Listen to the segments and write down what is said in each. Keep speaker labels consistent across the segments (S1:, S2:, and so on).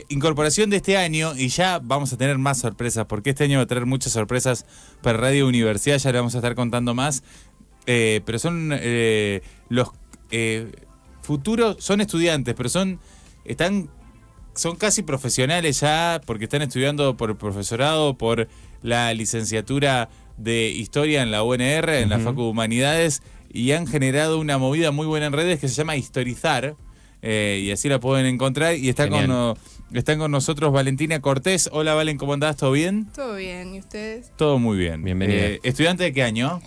S1: Incorporación de este año, y ya vamos a tener más sorpresas, porque este año va a traer muchas sorpresas para Radio Universidad, ya le vamos a estar contando más, pero son los futuros, son estudiantes, pero son casi profesionales ya, porque están estudiando por el profesorado, por la licenciatura de Historia en la UNR, en la Facu de Humanidades, y han generado una movida muy buena en redes que se llama Historizar, y así la pueden encontrar, y están con nosotros Valentina Cortés. Hola Valen, ¿cómo andás? ¿Todo bien?
S2: Todo bien, ¿y ustedes?
S1: Todo muy bien.
S3: Bienvenida.
S1: ¿Estudiante de qué año?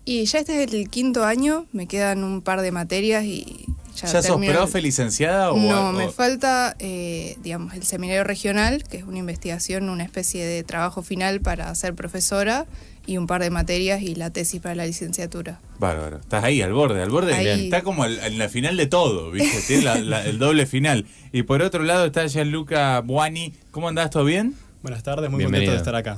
S2: Y ya este es el 5º año, me quedan un par de materias y
S1: ¿Ya sos profe, licenciada?
S2: No, me falta, digamos, el seminario regional, que es una investigación, una especie de trabajo final para ser profesora, y un par de materias y la tesis para la licenciatura.
S1: Bárbaro, estás ahí, al borde,
S2: ahí.
S1: Está como en la final de todo, ¿viste? Tiene el doble final. Y por otro lado está Gianluca Buani. ¿Cómo andás? ¿Todo bien?
S4: Buenas tardes, muy contento de estar acá.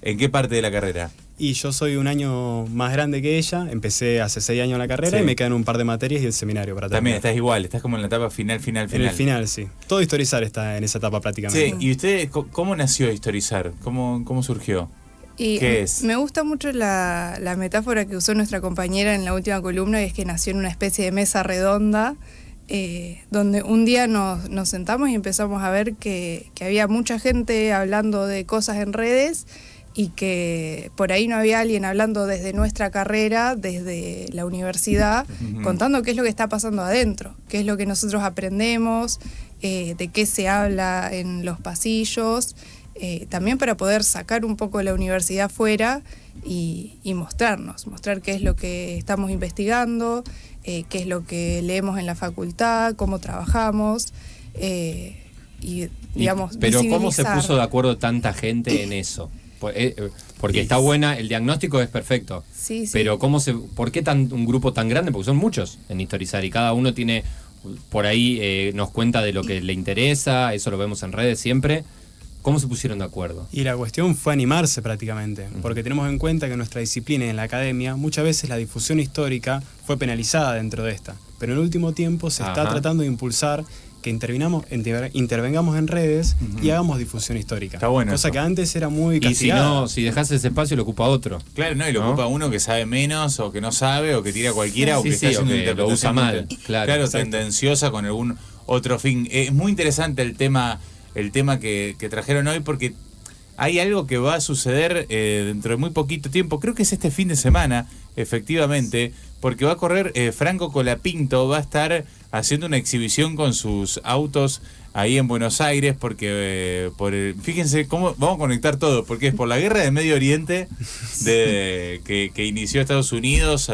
S1: ¿En qué parte de la carrera?
S4: Y yo soy un año más grande que ella, empecé hace 6 años la carrera y me quedan un par de materias y el seminario para terminar.
S1: También estás igual, estás como en la etapa final.
S4: En el final, sí. Todo Historizar está en esa etapa prácticamente.
S1: Sí, ¿y usted cómo nació Historizar? ¿Cómo surgió?
S2: Y
S1: ¿Qué es?
S2: Me gusta mucho la metáfora que usó nuestra compañera en la última columna, y es que nació en una especie de mesa redonda, donde un día nos sentamos y empezamos a ver que había mucha gente hablando de cosas en redes, y que por ahí no había alguien hablando desde nuestra carrera, desde la universidad, contando qué es lo que está pasando adentro, qué es lo que nosotros aprendemos, de qué se habla en los pasillos, también para poder sacar un poco la universidad fuera y mostrar qué es lo que estamos investigando, qué es lo que leemos en la facultad, cómo trabajamos, y digamos,
S3: pero ¿cómo se
S2: visibilizar.
S3: puso de acuerdo tanta gente en eso? Porque está buena, el diagnóstico es perfecto.
S2: Sí.
S3: Pero ¿por qué un grupo tan grande? Porque son muchos en Historizar y cada uno tiene, por ahí nos cuenta de lo que le interesa, eso lo vemos en redes siempre. ¿Cómo se pusieron de acuerdo?
S4: Y la cuestión fue animarse prácticamente, porque tenemos en cuenta que en nuestra disciplina y en la academia muchas veces la difusión histórica fue penalizada dentro de esta, pero en el último tiempo se está tratando de impulsar que intervengamos en redes y hagamos difusión histórica.
S1: Está bueno
S4: cosa
S1: eso.
S4: que antes era muy castigada.
S3: Y si dejas ese espacio lo ocupa otro.
S1: Claro, no, y lo ocupa uno que sabe menos, o que no sabe, o que tira cualquiera, o que está haciendo una
S3: lo usa
S1: interpretación
S3: mal. Claro,
S1: tendenciosa con algún otro fin. Es muy interesante el tema que trajeron hoy, porque hay algo que va a suceder dentro de muy poquito tiempo. Creo que es este fin de semana, efectivamente, porque va a correr Franco Colapinto, va a estar haciendo una exhibición con sus autos ahí en Buenos Aires, porque fíjense cómo vamos a conectar todo, porque es por la guerra de Medio Oriente que inició Estados Unidos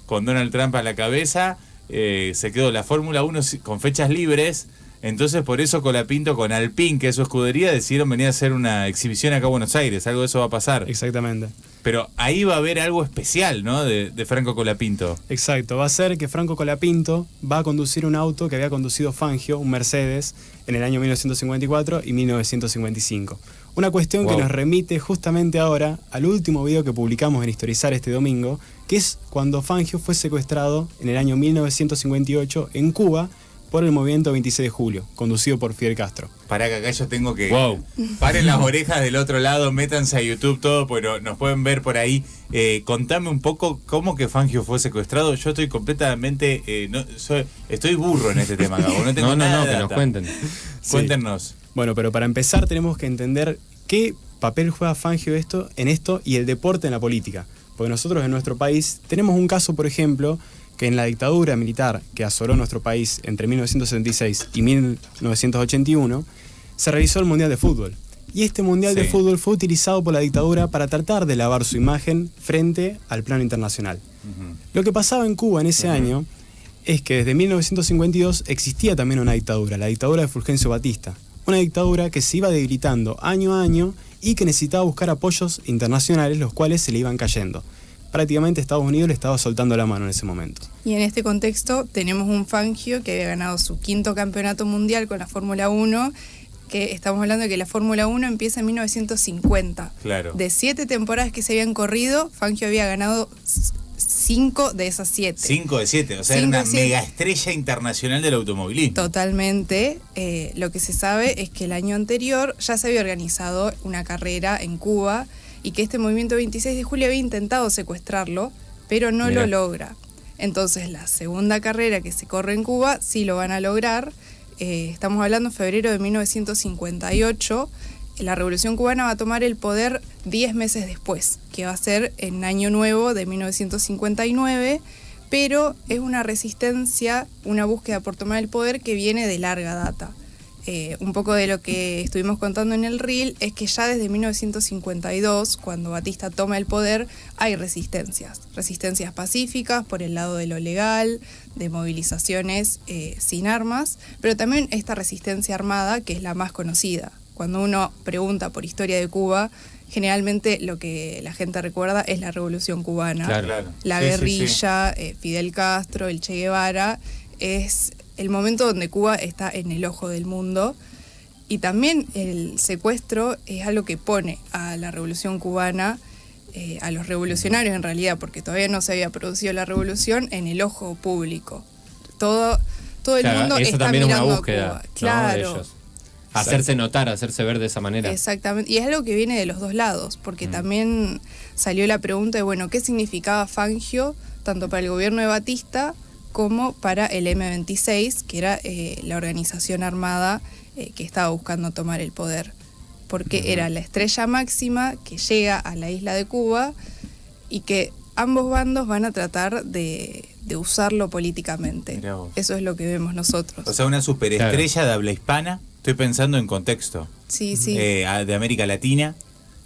S1: con Donald Trump a la cabeza. Se quedó la Fórmula 1 con fechas libres. Entonces por eso Colapinto con Alpine, que es su escudería, decidieron venir a hacer una exhibición acá a Buenos Aires. Algo de eso va a pasar.
S4: Exactamente.
S1: Pero ahí va a haber algo especial, ¿no? De Franco Colapinto.
S4: Exacto, va a ser que Franco Colapinto va a conducir un auto que había conducido Fangio, un Mercedes, en el año 1954 y 1955. Una cuestión que nos remite justamente ahora al último video que publicamos en Historizar este domingo, que es cuando Fangio fue secuestrado en el año 1958 en Cuba, por el movimiento 26 de julio, conducido por Fidel Castro.
S1: Pará, que acá yo tengo que... Paren las orejas del otro lado, métanse a YouTube todo, pero nos pueden ver por ahí. Contame un poco cómo que Fangio fue secuestrado. Yo estoy completamente... estoy burro en este tema, Gabo. No tengo nada de
S3: que
S1: data.
S3: nos cuenten.
S1: Cuéntenos.
S4: Bueno, pero para empezar tenemos que entender qué papel juega Fangio en esto y el deporte en la política. Porque nosotros en nuestro país tenemos un caso, por ejemplo, que en la dictadura militar que asoló nuestro país entre 1976 y 1981, se realizó el Mundial de Fútbol. Y este Mundial de Fútbol fue utilizado por la dictadura para tratar de lavar su imagen frente al plano internacional. Lo que pasaba en Cuba en ese año es que desde 1952 existía también una dictadura, la dictadura de Fulgencio Batista. Una dictadura que se iba debilitando año a año y que necesitaba buscar apoyos internacionales, los cuales se le iban cayendo. Prácticamente Estados Unidos le estaba soltando la mano en ese momento.
S2: Y en este contexto tenemos un Fangio que había ganado su 5º campeonato mundial con la Fórmula 1, que estamos hablando de que la Fórmula 1 empieza en 1950.
S1: Claro.
S2: De 7 temporadas que se habían corrido, Fangio había ganado 5 de esas 7.
S1: 5 de 7, o sea, era
S2: 5
S1: una
S2: de 7.
S1: mega estrella internacional del automovilismo.
S2: Totalmente. Lo que se sabe es que el año anterior ya se había organizado una carrera en Cuba y que este movimiento 26 de julio había intentado secuestrarlo, pero no
S3: Mirá.
S2: lo logra. Entonces la segunda carrera que se corre en Cuba sí lo van a lograr. Estamos hablando de febrero de 1958. La Revolución Cubana va a tomar el poder 10 meses después, que va a ser en Año Nuevo de 1959, pero es una resistencia, una búsqueda por tomar el poder que viene de larga data. Un poco de lo que estuvimos contando en el reel es que ya desde 1952, cuando Batista toma el poder, hay resistencias pacíficas por el lado de lo legal, de movilizaciones sin armas, pero también esta resistencia armada, que es la más conocida. Cuando uno pregunta por historia de Cuba, generalmente lo que la gente recuerda es la Revolución Cubana,
S3: Claro.
S2: la
S1: Sí, sí,
S2: guerrilla, Fidel Castro, el Che Guevara. Es el momento donde Cuba está en el ojo del mundo, y también el secuestro es algo que pone a la Revolución Cubana, a los revolucionarios en realidad, porque todavía no se había producido la revolución, en el ojo público. Todo el
S3: Claro,
S2: mundo
S3: eso
S2: está
S3: también es una
S2: mirando
S3: búsqueda,
S2: a Cuba.
S3: ¿no?
S2: Claro.
S3: De ellos. Hacerse notar, hacerse ver de esa manera.
S2: Exactamente, y es algo que viene de los dos lados, porque también salió la pregunta de, bueno, ¿qué significaba Fangio tanto para el gobierno de Batista como para el M26, que era la organización armada que estaba buscando tomar el poder? Porque era la estrella máxima que llega a la isla de Cuba y que ambos bandos van a tratar de usarlo políticamente.
S1: Mirá vos.
S2: Eso es lo que vemos nosotros.
S1: O sea, una superestrella de habla hispana, estoy pensando en contexto,
S2: Sí.
S1: de América Latina.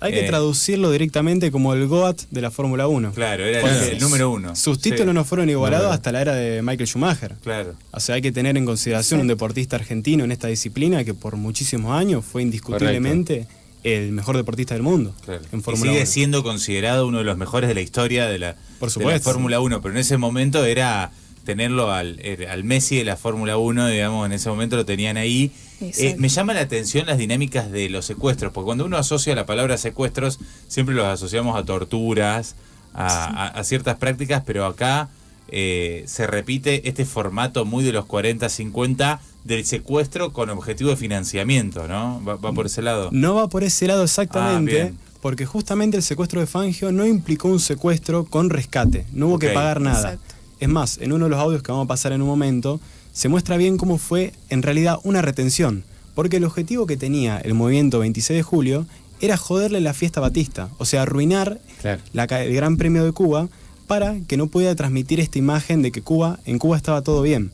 S4: Hay que traducirlo directamente como el GOAT de la Fórmula 1.
S1: Claro, era
S4: Porque
S1: el número 1.
S4: Sus títulos no fueron igualados
S1: Número.
S4: hasta la era de Michael Schumacher.
S1: Claro.
S4: O sea, hay que tener en consideración un deportista argentino en esta disciplina que por muchísimos años fue indiscutiblemente el mejor deportista del mundo
S1: Claro.
S4: en
S1: Y
S4: Fórmula
S1: sigue
S4: 1.
S1: siendo considerado uno de los mejores de la historia de la,
S4: Por
S1: de
S4: supuesto.
S1: la Fórmula 1, pero en ese momento era tenerlo al Messi de la Fórmula 1, digamos, en ese momento lo tenían ahí.
S2: Exacto.
S1: Me llama la atención las dinámicas de los secuestros, porque cuando uno asocia la palabra secuestros, siempre los asociamos a torturas, a ciertas prácticas, pero acá se repite este formato muy de los 40, 50 del secuestro con objetivo de financiamiento, ¿no? ¿Va por ese lado?
S4: No va por ese lado exactamente,
S1: bien.
S4: porque justamente el secuestro de Fangio no implicó un secuestro con rescate, no hubo
S1: Ok.
S4: que pagar nada.
S2: Exacto.
S4: Es más, en uno de los audios que vamos a pasar en un momento, se muestra bien cómo fue en realidad una retención, porque el objetivo que tenía el movimiento 26 de julio era joderle la fiesta a Batista, o sea, arruinar
S3: Claro.
S4: el Gran Premio de Cuba para que no pudiera transmitir esta imagen de que en Cuba estaba todo bien.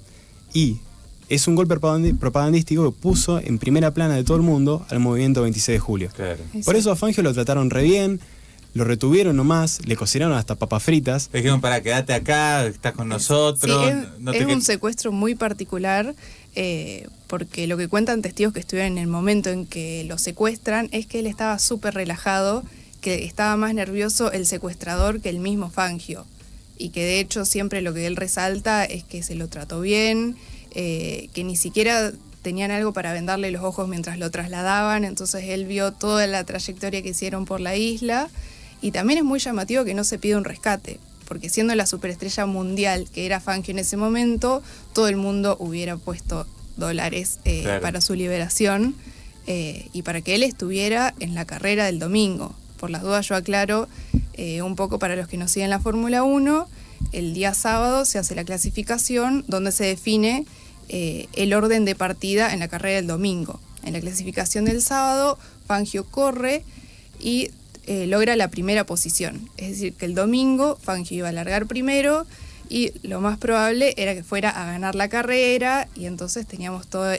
S4: Y es un golpe propagandístico que puso en primera plana de todo el mundo al movimiento 26 de julio.
S1: Claro.
S4: Por eso a Fangio lo trataron re bien, lo retuvieron nomás, le cocinaron hasta papas fritas.
S1: Le dijeron, para, quedate acá, estás con nosotros.
S2: Sí,
S1: no
S2: es
S1: te
S2: un secuestro muy particular, porque lo que cuentan testigos que estuvieron en el momento en que lo secuestran es que él estaba súper relajado, que estaba más nervioso el secuestrador que el mismo Fangio, y que de hecho siempre lo que él resalta es que se lo trató bien, que ni siquiera tenían algo para vendarle los ojos mientras lo trasladaban, entonces él vio toda la trayectoria que hicieron por la isla. Y también es muy llamativo que no se pida un rescate, porque siendo la superestrella mundial que era Fangio en ese momento, todo el mundo hubiera puesto dólares
S1: Claro.
S2: para su liberación y para que él estuviera en la carrera del domingo. Por las dudas yo aclaro un poco para los que no siguen la Fórmula 1, el día sábado se hace la clasificación donde se define el orden de partida en la carrera del domingo. En la clasificación del sábado, Fangio corre y logra la primera posición. Es decir, que el domingo Fangio iba a largar primero y lo más probable era que fuera a ganar la carrera, y entonces teníamos todo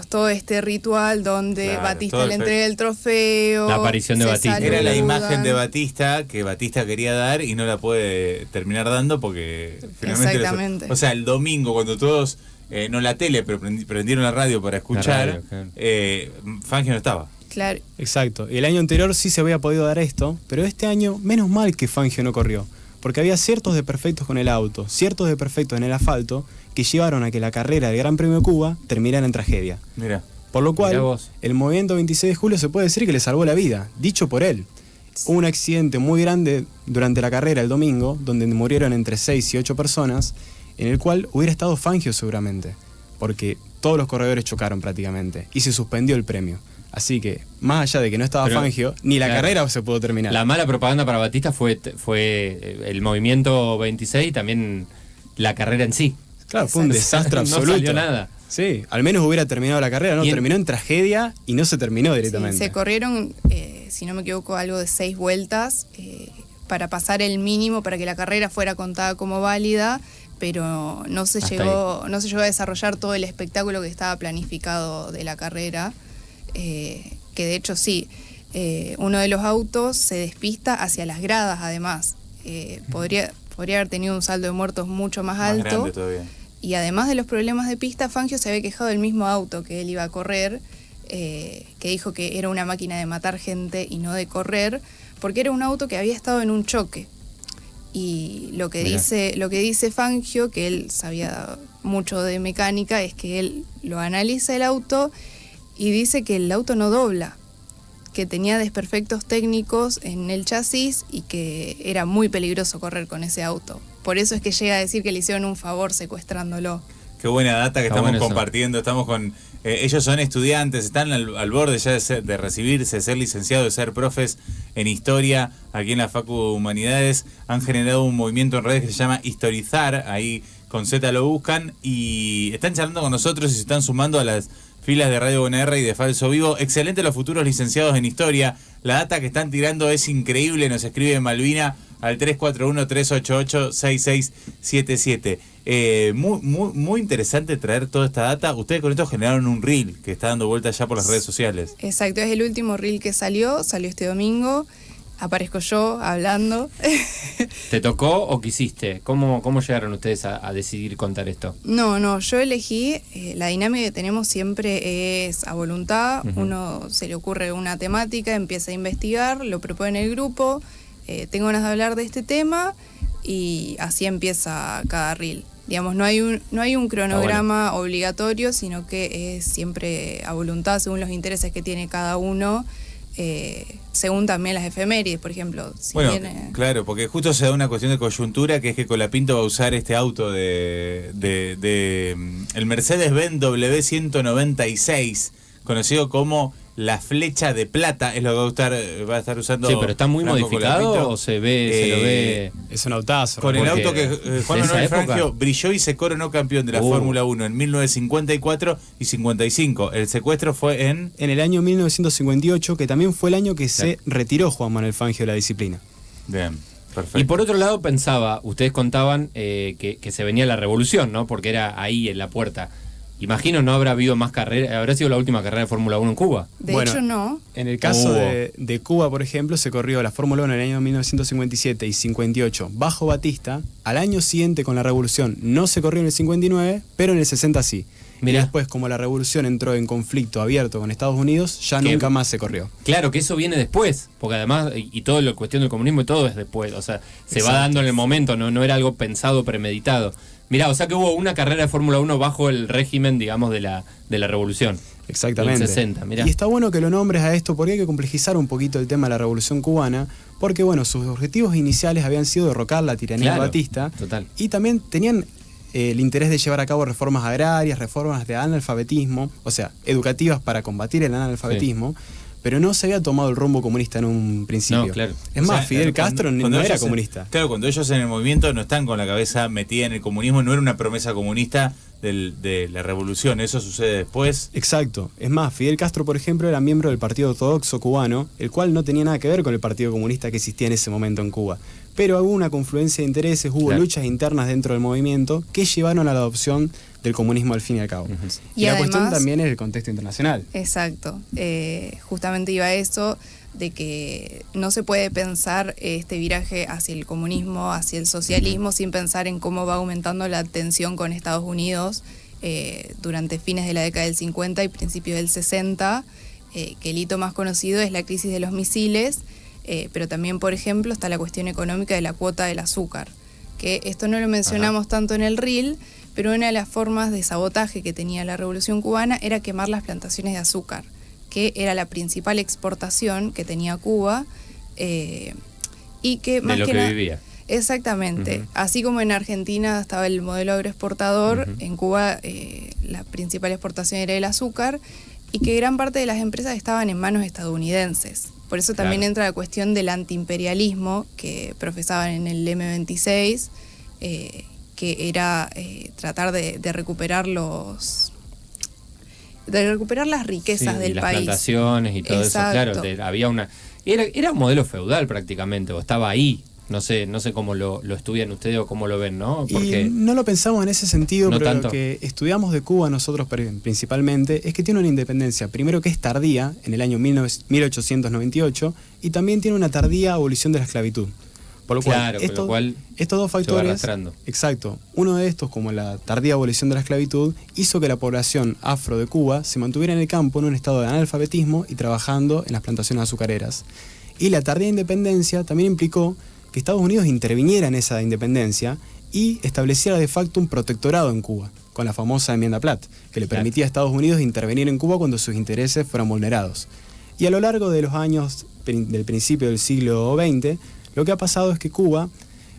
S2: todo este ritual donde
S1: Claro,
S2: Batista
S1: todo
S2: le
S1: el
S2: entrega el trofeo.
S3: La aparición de
S2: se
S3: Batista.
S1: Era la
S2: saludan.
S1: imagen de Batista que Batista quería dar y no la puede terminar dando porque finalmente...
S2: Exactamente.
S1: O sea, el domingo cuando todos, no la tele, pero prendieron la radio para escuchar,
S3: La radio, claro.
S1: Fangio no estaba.
S2: Claro.
S4: Exacto. Y el año anterior sí se había podido dar esto, pero este año, menos mal que Fangio no corrió, porque había ciertos desperfectos con el auto, ciertos desperfectos en el asfalto, que llevaron a que la carrera del Gran Premio de Cuba terminara en tragedia.
S1: Mira.
S4: Por lo
S3: Mirá
S4: cual,
S3: vos.
S4: el movimiento 26 de julio se puede decir que le salvó la vida, dicho por él. hubo un accidente muy grande durante la carrera el domingo, donde murieron entre 6 y 8 personas, en el cual hubiera estado Fangio seguramente, porque todos los corredores chocaron prácticamente y se suspendió el premio. Así que, más allá de que no estaba Fangio, ni la carrera se pudo terminar.
S3: La mala propaganda para Batista fue el movimiento 26 y también la carrera en sí.
S4: Claro, fue un desastre absoluto.
S3: No salió nada.
S4: Sí, al menos hubiera terminado la carrera, ¿no? Terminó en tragedia y no se terminó directamente.
S2: Sí, se corrieron, si no me equivoco, algo de 6 vueltas para pasar el mínimo para que la carrera fuera contada como válida, pero no se llegó a desarrollar todo el espectáculo que estaba planificado de la carrera, que de hecho sí, uno de los autos se despista hacia las gradas además. Podría haber tenido un saldo de muertos mucho más alto.
S1: Grande todavía.
S2: Y además de los problemas de pista, Fangio se había quejado del mismo auto que él iba a correr, que dijo que era una máquina de matar gente y no de correr, porque era un auto que había estado en un choque. Y lo que dice Fangio, que él sabía mucho de mecánica, es que él lo analiza el auto y dice que el auto no dobla, que tenía desperfectos técnicos en el chasis y que era muy peligroso correr con ese auto. Por eso es que llega a decir que le hicieron un favor secuestrándolo.
S1: Qué buena data que
S3: Está
S1: estamos
S3: bueno
S1: compartiendo. Estamos con ellos son estudiantes, están al borde ya de recibirse, de ser licenciados, de ser profes en historia aquí en la Facu Humanidades. Han generado un movimiento en redes que se llama Historizar, ahí con Z lo buscan, y están charlando con nosotros y se están sumando a las filas de Radio UNR y de Falso Vivo. Excelente los futuros licenciados en historia. La data que están tirando es increíble. Nos escribe Malvina al 341-388-6677. Muy interesante traer toda esta data. Ustedes con esto generaron un reel que está dando vueltas ya por las redes sociales.
S2: Exacto, es el último reel que salió este domingo. Aparezco yo hablando.
S3: ¿Te tocó o quisiste? ¿Cómo llegaron ustedes a decidir contar esto?
S2: No, yo elegí, la dinámica que tenemos siempre es a voluntad. Uno se le ocurre una temática, empieza a investigar, lo propone en el grupo, tengo ganas de hablar de este tema y así empieza cada reel. Digamos, no hay un cronograma obligatorio, sino que es siempre a voluntad según los intereses que tiene cada uno. Según también las efemérides, por ejemplo.
S1: Claro, porque justo se da una cuestión de coyuntura, que es que Colapinto va a usar este auto de el Mercedes-Benz W196, conocido como la Flecha de Plata, es lo que va a estar usando.
S3: Sí, pero está muy
S1: Franco
S3: modificado
S1: Colapinto.
S3: o se lo ve.
S4: Es un autazo.
S1: Con el
S3: Porque
S1: auto que Juan
S3: de esa
S1: Manuel
S3: época
S1: Fangio brilló y se coronó campeón de la Fórmula 1 en 1954 y 55. El secuestro fue en
S4: el año 1958, que también fue el año que se retiró Juan Manuel Fangio de la disciplina.
S1: Bien, perfecto.
S3: Y por otro lado pensaba, ustedes contaban que se venía la revolución, ¿no? Porque era ahí en la puerta. Imagino no habrá habido más carreras, habrá sido la última carrera de Fórmula 1 en Cuba.
S2: De hecho, no.
S4: En el caso de Cuba, por ejemplo, se corrió la Fórmula 1 en el año 1957 y 58 bajo Batista. Al año siguiente, con la revolución, no se corrió en el 59, pero en el 60 sí.
S3: Mirá.
S4: Y después, como la revolución entró en conflicto abierto con Estados Unidos, ya nunca más se corrió.
S3: Claro, que eso viene después, porque además, y todo la cuestión del comunismo y todo es después, o sea, se va dando en el momento, no era algo pensado, premeditado. Mirá, o sea que hubo una carrera de Fórmula 1 bajo el régimen, digamos, de la revolución.
S4: Exactamente.
S3: En 60, mirá.
S4: Y está bueno que lo nombres a esto porque hay que complejizar un poquito el tema de la revolución cubana, porque bueno, sus objetivos iniciales habían sido derrocar la tiranía de Batista.
S3: Total.
S4: Y también tenían el interés de llevar a cabo reformas agrarias, reformas de analfabetismo, o sea, educativas para combatir el analfabetismo, pero no se había tomado el rumbo comunista en un principio.
S3: No, claro.
S4: Es más,
S1: O sea,
S4: Fidel Castro no era
S1: ellos
S4: comunista.
S1: Claro, cuando ellos en el movimiento no están con la cabeza metida en el comunismo, no era una promesa comunista de la revolución, eso sucede después.
S4: Exacto. Es más, Fidel Castro, por ejemplo, era miembro del Partido Ortodoxo Cubano, el cual no tenía nada que ver con el Partido Comunista que existía en ese momento en Cuba. Pero hubo una confluencia de intereses, hubo luchas internas dentro del movimiento que llevaron a la adopción del comunismo al fin y al cabo. Y la cuestión también es el contexto internacional.
S2: Exacto. Justamente iba a eso, de que no se puede pensar este viraje hacia el comunismo, hacia el socialismo, sin pensar en cómo va aumentando la tensión con Estados Unidos durante fines de la década del 50 y principios del 60, que el hito más conocido es la crisis de los misiles, pero también, por ejemplo, está la cuestión económica de la cuota del azúcar, que esto no lo mencionamos tanto en el reel, pero una de las formas de sabotaje que tenía la Revolución Cubana era quemar las plantaciones de azúcar, que era la principal exportación que tenía Cuba, y que
S3: De
S2: más
S3: lo
S2: que
S3: que
S2: nada...
S3: vivía.
S2: Exactamente.
S3: Ujú.
S2: Así como en Argentina estaba el modelo agroexportador,
S3: Ujú.
S2: en Cuba la principal exportación era el azúcar y que gran parte de las empresas estaban en manos estadounidenses. Por eso también
S3: Claro.
S2: entra la cuestión del antiimperialismo que profesaban en el M26, que era tratar de recuperar las riquezas
S3: Sí,
S2: del
S3: las
S2: país.
S3: plantaciones y todo
S2: Exacto.
S3: eso, claro, había una... Era un modelo feudal prácticamente, o estaba ahí. No sé cómo lo estudian ustedes o cómo lo ven, ¿no?
S4: Y no lo pensamos en ese sentido,
S3: No
S4: pero
S3: tanto.
S4: lo que estudiamos de Cuba nosotros principalmente es que tiene una independencia, primero que es tardía, en el año 1898, y también tiene una tardía abolición de la esclavitud. Por lo
S3: Claro,
S4: cual,
S3: con lo cual
S4: estos dos
S3: se va
S4: factores,
S3: arrastrando.
S4: exacto, uno de estos, como la tardía abolición de la esclavitud, hizo que la población afro de Cuba se mantuviera en el campo en un estado de analfabetismo y trabajando en las plantaciones azucareras. Y la tardía independencia también implicó que Estados Unidos interviniera en esa independencia y estableciera de facto un protectorado en Cuba, con la famosa enmienda Platt, que le permitía a Estados Unidos intervenir en Cuba cuando sus intereses fueran vulnerados. Y a lo largo de los años del principio del siglo XX, lo que ha pasado es que Cuba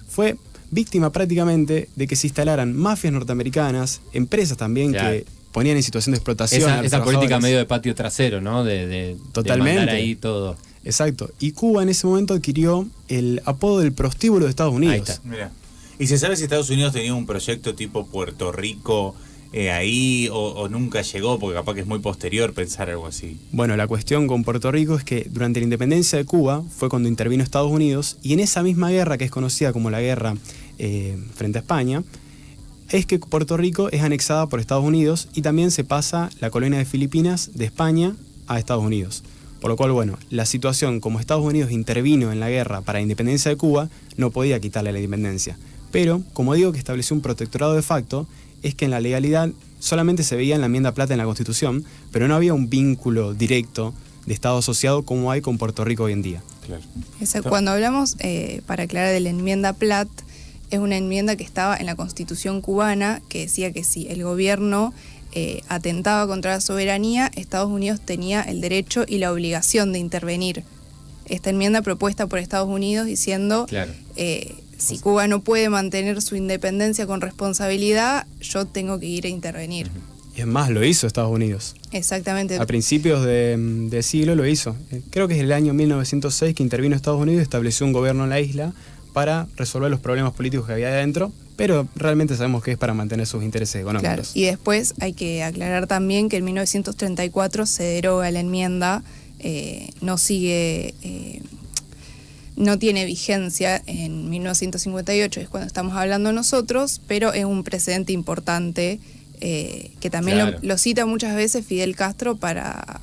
S4: fue víctima prácticamente de que se instalaran mafias norteamericanas, empresas también
S3: Claro.
S4: que ponían en situación de explotación a los
S3: Esa política
S4: trabajadores.
S3: medio de patio trasero, ¿no? De
S4: Totalmente.
S3: mandar ahí todo.
S4: Exacto. Y Cuba en ese momento adquirió el apodo del prostíbulo de Estados Unidos.
S3: Ahí está.
S1: Mira. ¿Y se sabe si Estados Unidos tenía un proyecto tipo Puerto Rico ahí o nunca llegó? Porque capaz que es muy posterior pensar algo así.
S4: Bueno, la cuestión con Puerto Rico es que durante la independencia de Cuba fue cuando intervino Estados Unidos y en esa misma guerra que es conocida como la guerra frente a España, es que Puerto Rico es anexada por Estados Unidos y también se pasa la colonia de Filipinas de España a Estados Unidos. Por lo cual, bueno, la situación como Estados Unidos intervino en la guerra para la independencia de Cuba, no podía quitarle la independencia. Pero, como digo que estableció un protectorado de facto, es que en la legalidad solamente se veía en la enmienda Plata en la Constitución, pero no había un vínculo directo de Estado asociado como hay con Puerto Rico hoy en día.
S1: Claro.
S2: Cuando hablamos, para aclarar, de la enmienda Platt, es una enmienda que estaba en la Constitución cubana que decía que si el gobierno atentaba contra la soberanía, Estados Unidos tenía el derecho y la obligación de intervenir. Esta enmienda propuesta por Estados Unidos diciendo,
S3: Claro.
S2: Si Cuba no puede mantener su independencia con responsabilidad, yo tengo que ir a intervenir.
S4: Y es más, lo hizo Estados Unidos.
S2: Exactamente.
S4: A principios de siglo lo hizo. Creo que es el año 1906 que intervino Estados Unidos y estableció un gobierno en la isla para resolver los problemas políticos que había adentro, pero realmente sabemos que es para mantener sus intereses económicos.
S2: Claro. Y después hay que aclarar también que en 1934 se deroga la enmienda, no sigue, no tiene vigencia en 1958, es cuando estamos hablando nosotros, pero es un precedente importante que también
S3: Claro.
S2: lo cita muchas veces Fidel Castro para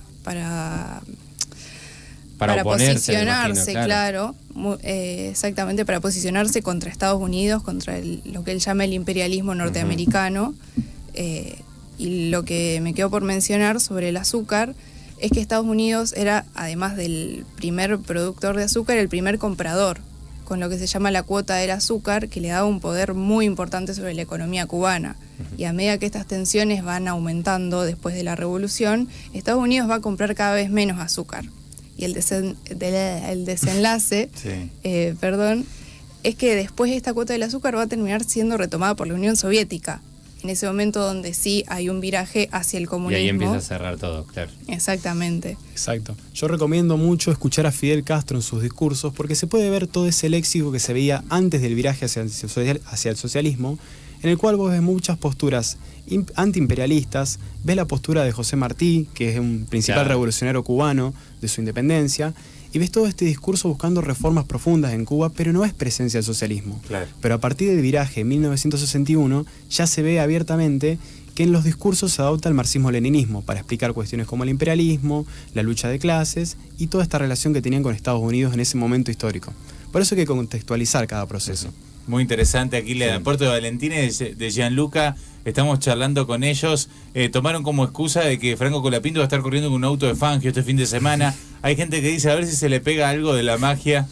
S3: oponerse,
S2: posicionarse,
S3: me imagino,
S2: claro, exactamente, para posicionarse contra Estados Unidos, contra lo que él llama el imperialismo norteamericano. Y lo que me quedó por mencionar sobre el azúcar es que Estados Unidos era, además del primer productor de azúcar, el primer comprador, con lo que se llama la cuota del azúcar, que le daba un poder muy importante sobre la economía cubana. Y a medida que estas tensiones van aumentando después de la revolución, Estados Unidos va a comprar cada vez menos azúcar. Y el desenlace,
S1: Sí.
S2: es que después esta cuota del azúcar va a terminar siendo retomada por la Unión Soviética. En ese momento donde sí hay un viraje hacia el
S3: Y
S2: comunismo.
S3: ahí empieza a cerrar todo, claro.
S2: Exactamente.
S4: Exacto. Yo recomiendo mucho escuchar a Fidel Castro en sus discursos porque se puede ver todo ese léxico que se veía antes del viraje hacia el socialismo, en el cual vos ves muchas posturas antiimperialistas, ves la postura de José Martí, que es un principal
S3: Claro.
S4: revolucionario cubano de su independencia, y ves todo este discurso buscando reformas profundas en Cuba, pero no es presencia del socialismo.
S1: Claro.
S4: Pero a partir del viraje en 1961 ya se ve abiertamente que en los discursos se adopta el marxismo-leninismo para explicar cuestiones como el imperialismo, la lucha de clases y toda esta relación que tenían con Estados Unidos en ese momento histórico. Por eso hay que contextualizar cada proceso.
S1: Muy interesante aquí el aporte de Valentín y de Gianluca. Estamos charlando con ellos. Tomaron como excusa de que Franco Colapinto va a estar corriendo con un auto de Fangio este fin de semana. Hay gente que dice a ver si se le pega algo de la magia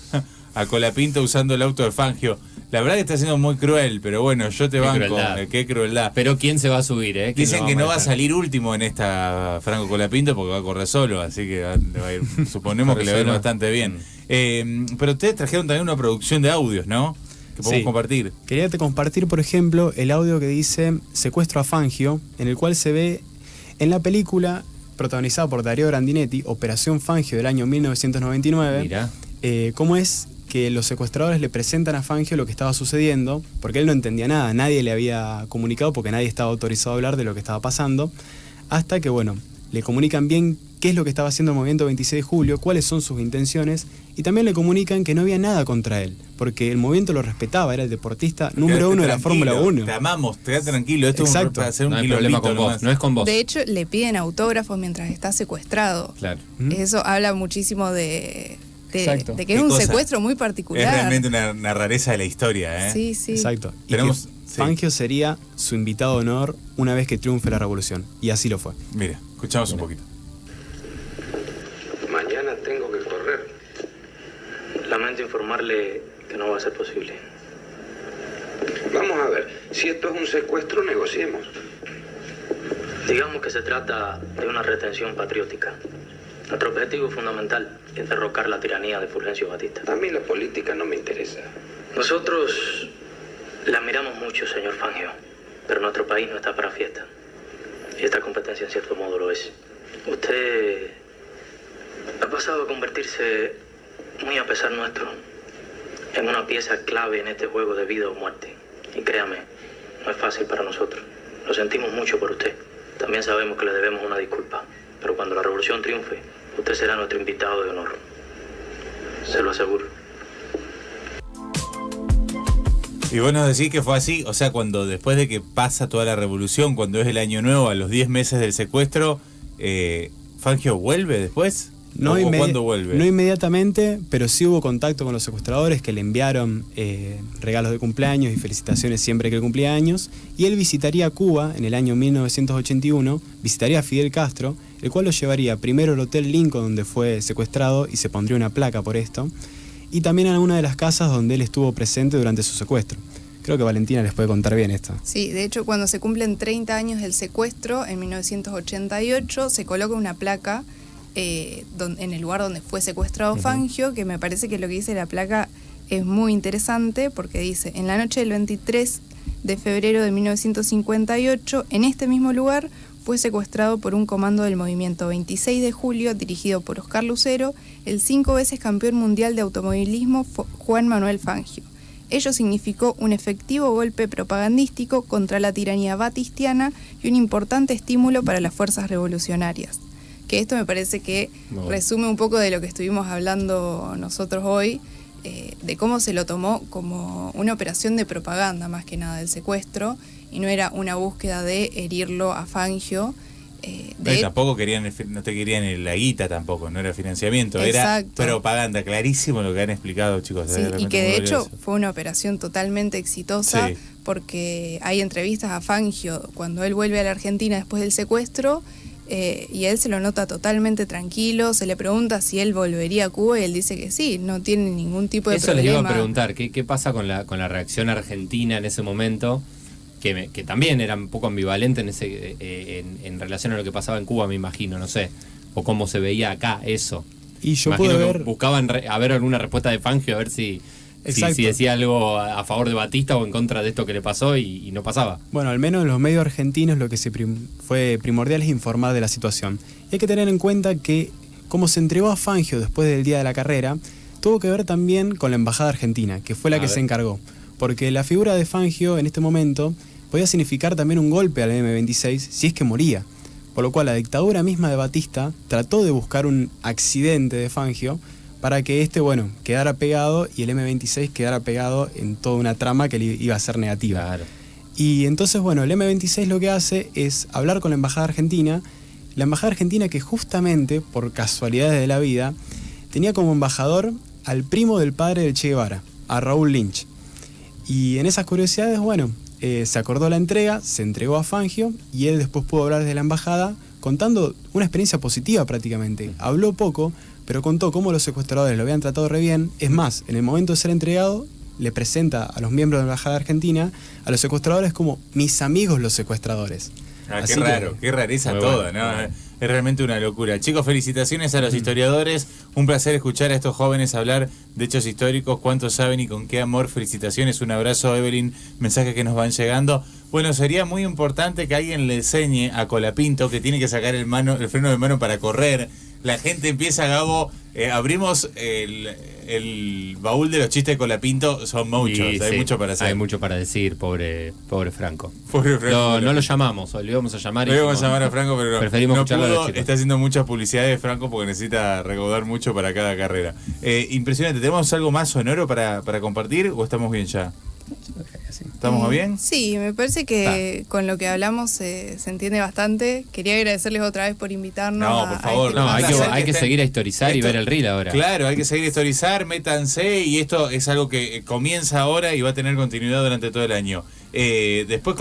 S1: a Colapinto usando el auto de Fangio. La verdad que está siendo muy cruel, pero bueno, yo te
S3: Qué
S1: banco.
S3: crueldad.
S1: Qué crueldad.
S3: Pero ¿quién se va a subir, eh? ¿Quién
S1: Dicen
S3: lo
S1: que no va a
S3: manejar?
S1: salir último en esta Franco Colapinto porque va a correr solo, así que le va a ir, suponemos que le va a ir
S3: Corre solo.
S1: bastante bien. Pero ustedes trajeron también una producción de audios, ¿no? Que podemos compartir.
S4: Quería compartir, por ejemplo, el audio que dice Secuestro a Fangio, en el cual se ve en la película protagonizada por Darío Grandinetti, Operación Fangio del año 1999.
S3: Mirá.
S4: Cómo es que los secuestradores le presentan a Fangio lo que estaba sucediendo, porque él no entendía nada, nadie le había comunicado porque nadie estaba autorizado a hablar de lo que estaba pasando, hasta que, bueno, le comunican bien qué es lo que estaba haciendo el movimiento 26 de julio, cuáles son sus intenciones, y también le comunican que no había nada contra él, porque el movimiento lo respetaba, era el deportista número 1 de la Fórmula 1.
S1: Te amamos, quédate tranquilo, esto
S4: Exacto.
S1: es para hacer un
S3: No hay problema
S1: quilombito
S3: con vos,
S1: nomás.
S3: no es con vos.
S2: De hecho, le piden autógrafos mientras está secuestrado.
S3: Claro.
S2: Eso habla muchísimo de
S4: Exacto.
S2: que es
S1: Qué
S2: un
S1: cosa.
S2: secuestro muy
S1: Es
S2: particular.
S1: realmente una rareza de la historia, ¿eh?
S2: Sí, sí.
S4: Exacto. Y
S1: Tenemos-
S4: que
S1: sí.
S4: Fangio sería su invitado de honor una vez que triunfe la revolución, y así lo fue.
S1: Mira, escuchamos un poquito.
S5: Mañana tengo que correr.
S6: Lamento informarle que no va a ser posible.
S5: Vamos a ver, si esto es un secuestro, negociemos.
S6: Digamos que se trata de una retención patriótica. Nuestro objetivo fundamental es derrocar la tiranía de Fulgencio Batista.
S5: A mí la política no me interesa.
S6: Nosotros la admiramos mucho, señor Fangio, pero nuestro país no está para fiesta. Y esta competencia en cierto modo lo es. Usted ha pasado a convertirse, muy a pesar nuestro, en una pieza clave en este juego de vida o muerte. Y créame, no es fácil para nosotros. Lo sentimos mucho por usted. También sabemos que le debemos una disculpa. Pero cuando la revolución triunfe, usted será nuestro invitado de honor. Se lo aseguro.
S1: Y vos nos decís que fue así, o sea, cuando después de que pasa toda la revolución, cuando es el año nuevo, a los 10 meses del secuestro, ¿Fangio vuelve después?
S4: No,
S1: ¿O cuándo vuelve?
S4: no inmediatamente, pero sí hubo contacto con los secuestradores que le enviaron regalos de cumpleaños y felicitaciones siempre que él cumplía años, y él visitaría Cuba en el año 1981, visitaría a Fidel Castro, el cual lo llevaría primero al Hotel Lincoln donde fue secuestrado y se pondría una placa por esto, y también a una de las casas donde él estuvo presente durante su secuestro. Creo que Valentina les puede contar bien esto.
S2: Sí, de hecho, cuando se cumplen 30 años del secuestro, en 1988, se coloca una placa en el lugar donde fue secuestrado Fangio, que me parece que lo que dice la placa es muy interesante, porque dice, en la noche del 23 de febrero de 1958, en este mismo lugar, fue secuestrado por un comando del movimiento 26 de julio, dirigido por Oscar Lucero, el 5 veces campeón mundial de automovilismo Juan Manuel Fangio. Ello significó un efectivo golpe propagandístico contra la tiranía batistiana y un importante estímulo para las fuerzas revolucionarias. Que esto me parece que resume un poco de lo que estuvimos hablando nosotros hoy, de cómo se lo tomó como una operación de propaganda más que nada del secuestro, y no era una búsqueda de herirlo a Fangio.
S1: Tampoco no te querían en la guita tampoco, no era financiamiento,
S2: Exacto.
S1: era propaganda, clarísimo lo que han explicado, chicos.
S2: Sí, y que de hecho fue una operación totalmente exitosa,
S1: Sí.
S2: porque hay entrevistas a Fangio cuando él vuelve a la Argentina después del secuestro, y él se lo nota totalmente tranquilo, se le pregunta si él volvería a Cuba y él dice que sí, no tiene ningún tipo de
S3: Eso
S2: problema.
S3: les iba a preguntar, ¿qué pasa con la reacción argentina en ese momento? Que también era un poco ambivalente en relación a lo que pasaba en Cuba, me imagino, no sé. O cómo se veía acá eso.
S4: Y yo
S3: Imagino
S4: pude
S3: que
S4: ver...
S3: buscaban a ver alguna respuesta de Fangio, a ver si
S4: Exacto.
S3: decía algo a favor de Batista o en contra de esto que le pasó y no pasaba.
S4: Bueno, al menos en los medios argentinos lo que fue primordial es informar de la situación. Y hay que tener en cuenta que, como se entregó a Fangio después del día de la carrera, tuvo que ver también con la Embajada Argentina, que fue la que se encargó. Porque la figura de Fangio en este momento podía significar también un golpe al M26 si es que moría. Por lo cual la dictadura misma de Batista trató de buscar un accidente de Fangio para que quedara pegado y el M26 quedara pegado en toda una trama que le iba a ser negativa.
S3: Claro.
S4: Y entonces, el M26 lo que hace es hablar con la Embajada Argentina. La Embajada Argentina que justamente, por casualidades de la vida, tenía como embajador al primo del padre de Che Guevara, a Raúl Lynch. Y en esas curiosidades, se acordó la entrega, se entregó a Fangio y él después pudo hablar desde la embajada contando una experiencia positiva prácticamente. Habló poco, pero contó cómo los secuestradores lo habían tratado re bien. Es más, en el momento de ser entregado, le presenta a los miembros de la Embajada Argentina a los secuestradores como mis amigos los secuestradores. Así
S1: qué
S4: que-
S1: raro, qué rareza
S3: Muy
S1: toda,
S3: bueno,
S1: ¿no?
S3: muy bueno.
S1: Es realmente una locura. Chicos, felicitaciones a los historiadores. Un placer escuchar a estos jóvenes hablar de hechos históricos, cuánto saben y con qué amor. Felicitaciones, un abrazo, Evelyn. Mensajes que nos van llegando. Bueno, sería muy importante que alguien le enseñe a Colapinto que tiene que sacar el freno de mano para correr. La gente empieza, Gabo, abrimos el baúl de los chistes de Colapinto, son muchos,
S3: Y
S1: hay
S3: sí,
S1: mucho para hacer.
S3: Hay mucho para decir, pobre Franco.
S1: Pobre Franco.
S3: No lo llamamos, o le íbamos a llamar.
S1: No
S3: y
S1: íbamos a
S3: no.
S1: llamar a Franco, pero
S3: Preferimos
S1: no
S3: escucharlo a los
S1: pudo.
S3: chicos.
S1: Está haciendo muchas publicidades de Franco porque necesita recaudar mucho para cada carrera. Impresionante. ¿Tenemos algo más sonoro para compartir o estamos bien ya? ¿Estamos bien?
S2: Sí, me parece que con lo que hablamos se entiende bastante. Quería agradecerles otra vez por invitarnos.
S1: No, por favor,
S2: este
S3: No, hay
S2: programa.
S3: que seguir a historizar y
S1: Esto-
S3: ver el reel ahora.
S1: Claro, hay que seguir historizar, métanse y esto es algo que comienza ahora y va a tener continuidad durante todo el año. Después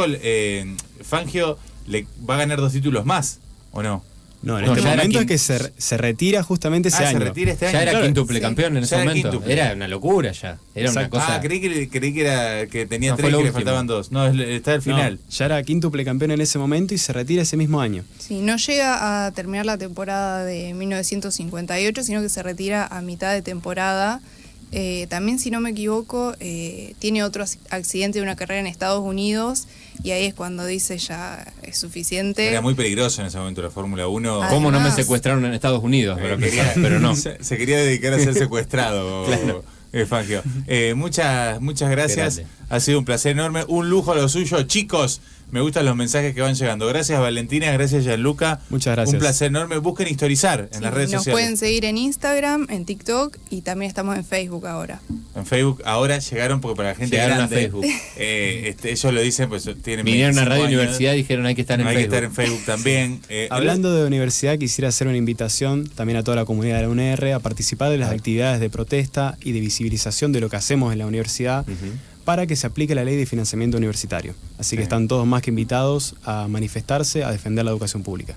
S1: Fangio le va a ganar 2 títulos más, ¿o no?
S4: No, en
S3: No,
S4: este
S3: ya era
S4: momento es
S3: quin-
S4: que se retira justamente ese año.
S1: se retira este año.
S3: Ya era
S1: Claro.
S3: quíntuple
S2: sí.
S3: campeón en ese
S1: Ya era
S3: momento.
S1: quíntuple.
S3: Era una locura ya. Era una
S4: Exacto.
S3: cosa.
S1: Creí que tenía
S3: No,
S1: 3
S3: fue
S1: y
S3: lo
S1: que le
S3: último.
S1: faltaban 2. No, está al final.
S4: No, ya era quíntuple campeón en ese momento y se retira ese mismo año.
S2: Sí, no llega a terminar la temporada de 1958, sino que se retira a mitad de temporada. También, si no me equivoco, tiene otro accidente de una carrera en Estados Unidos y ahí es cuando dice ya es suficiente.
S1: Era muy peligroso en ese momento la Fórmula 1.
S2: Ah,
S3: ¿Cómo no me
S2: Además-
S3: secuestraron en Estados Unidos? Ahora
S1: Quería-
S3: pensaba, pero no.
S1: Se quería dedicar a ser secuestrado. Fangio. Muchas gracias.
S3: Grande.
S1: Ha sido un placer enorme. Un lujo lo suyo. Chicos, me gustan los mensajes que van llegando. Gracias, Valentina. Gracias, Gianluca.
S4: Muchas gracias.
S1: Un placer enorme. Busquen historizar en
S2: Sí,
S1: las redes
S2: nos
S1: sociales.
S2: pueden seguir en Instagram, en TikTok y también estamos en Facebook ahora.
S1: En Facebook ahora llegaron porque para la gente
S3: Llegaron a
S1: grande.
S3: Facebook.
S1: Ellos lo dicen, pues tienen
S3: Vinieron a
S1: 25
S3: Radio
S1: años.
S3: Universidad y dijeron hay que estar en
S1: Hay que
S3: Facebook.
S1: estar en Facebook también.
S4: Hablando de universidad, quisiera hacer una invitación también a toda la comunidad de la UNR a participar de las actividades de protesta y de visibilización de lo que hacemos en la universidad para que se aplique la ley de financiamiento universitario. Así que
S1: Sí.
S4: están todos más que invitados a manifestarse, a defender la educación pública.